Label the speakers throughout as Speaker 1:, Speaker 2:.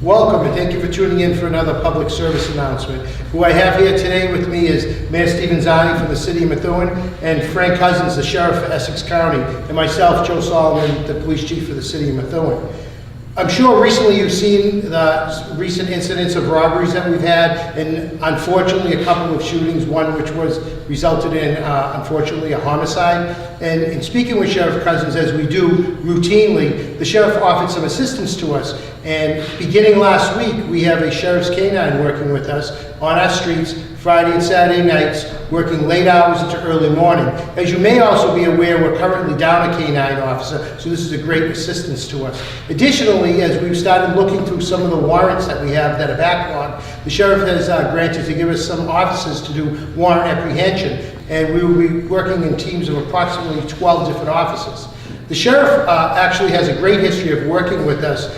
Speaker 1: Welcome and thank you for tuning in for another public service announcement. Who I have here today with me is Mayor Zanni from the City of Methuen and Frank Cousins, the Sheriff for Essex County, and myself, Joe Solomon, the Police Chief for the City of Methuen. I'm sure recently you've seen the recent incidents of robberies that we've had, and unfortunately a couple of shootings, one which was resulted in, unfortunately, a homicide. And in speaking with Sheriff Cousins, as we do routinely, the Sheriff offered some assistance to us. And beginning last week, we have a Sheriff's Canine working with us on our streets Friday and Saturday nights, working late hours into early morning. As you may also be aware, we're currently down a canine officer, so this is a great assistance to us. Additionally, as we've started looking through some of the warrants that we have that are backlogged, the Sheriff has granted to give us some officers to do warrant apprehension, and we will be working in teams of approximately 12 different officers. The Sheriff actually has a great history of working with us,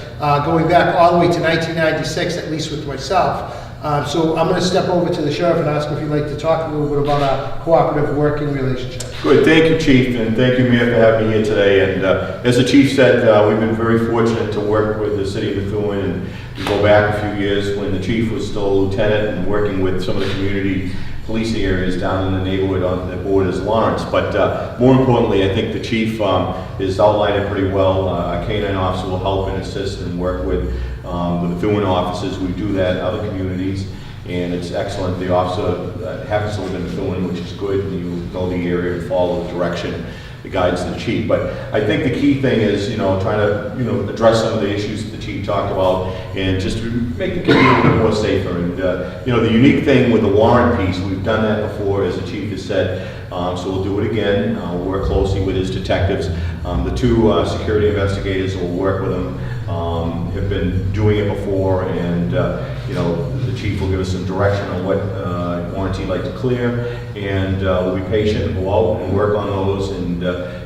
Speaker 1: going back all the way to 1996, at least with myself. So I'm going to step over to the Sheriff and ask him if he'd like to talk a little bit about our cooperative working relationship.
Speaker 2: Good, thank you, Chief, and thank you, Mayor, for having me here today. And as the Chief said, we've been very fortunate to work with the City of Methuen, and we go back a few years when the Chief was still a lieutenant and working with some of the community policing areas down in the neighborhood on the borders of Lawrence. But more importantly, I think the Chief has outlined it pretty well. A canine officer will help and assist and work with the Methuen officers. We do that in other communities, and it's excellent. The officer happens to live in Methuen, which is good, and you know the area and follow the direction, the guidance of the Chief. But I think the key thing is, trying to, address some of the issues that the Chief talked about, and just to make the community more safer. And the unique thing with the warrant piece, we've done that before, as the Chief has said. So we'll do it again. We'll work closely with his detectives. The two security investigators will work with him. Have been doing it before, and the Chief will give us some direction on what warrants he'd like to clear, and we'll be patient and go out and work on those and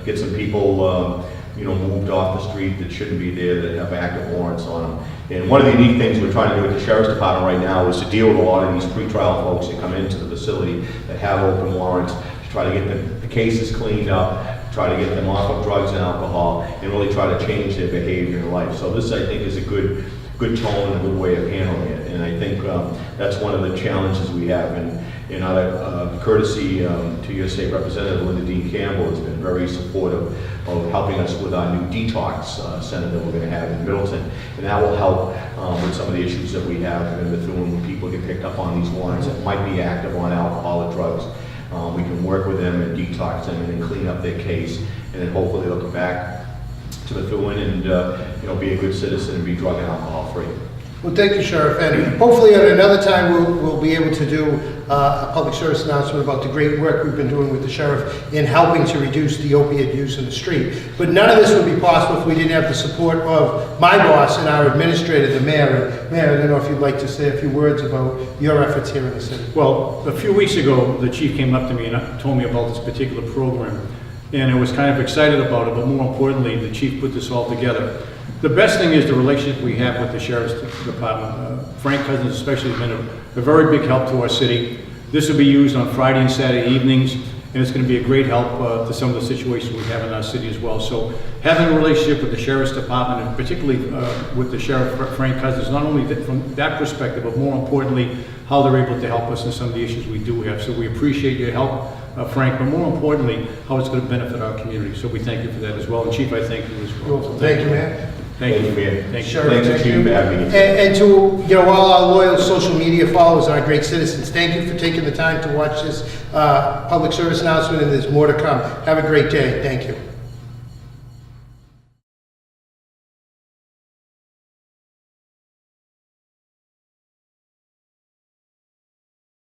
Speaker 2: get some people moved off the street that shouldn't be there, that have active warrants on them. And one of the unique things we're trying to do at the Sheriff's Department right now is to deal with a lot of these pretrial folks that come into the facility that have open warrants, to try to get the cases cleaned up, try to get them off of drugs and alcohol, and really try to change their behavior in life. So this, I think, is a good tone and a good way of handling it. And I think that's one of the challenges we have. And out of courtesy to your state representative, Linda Dean Campbell, has been very supportive of helping us with our new detox center that we're going to have in Middleton. And that will help with some of the issues that we have in Methuen when people get picked up on these warrants that might be active on alcohol or drugs. We can work with them and detox them and then clean up their case, and then hopefully they'll come back to Methuen and be a good citizen and be drug and alcohol free.
Speaker 1: Well, thank you, Sheriff, and hopefully at another time we'll be able to do a public service announcement about the great work we've been doing with the Sheriff in helping to reduce the opiate use in the street. But none of this would be possible if we didn't have the support of my boss and our administrator, the Mayor. And Mayor, I don't know if you'd like to say a few words about your efforts here in the city.
Speaker 3: Well, a few weeks ago, the Chief came up to me and told me about this particular program, and I was kind of excited about it, but more importantly, the Chief put this all together. The best thing is the relationship we have with the Sheriff's Department. Frank Cousins especially has been a very big help to our city. This will be used on Friday and Saturday evenings, and it's going to be a great help to some of the situations we have in our city as well. So having a relationship with the Sheriff's Department, and particularly with the Sheriff Frank Cousins, not only from that perspective, but more importantly, how they're able to help us in some of the issues we do have. So we appreciate your help, Frank, but more importantly, how it's going to benefit our community. So we thank you for that as well. And Chief, I thank you as well.
Speaker 1: So thank you, man.
Speaker 3: Thank you,
Speaker 2: man.
Speaker 3: Thank you.
Speaker 1: Sheriff,
Speaker 2: thank you for having me.
Speaker 1: And to all our loyal social media followers and our great citizens, thank you for taking the time to watch this public service announcement, and there's more to come. Have a great day. Thank you.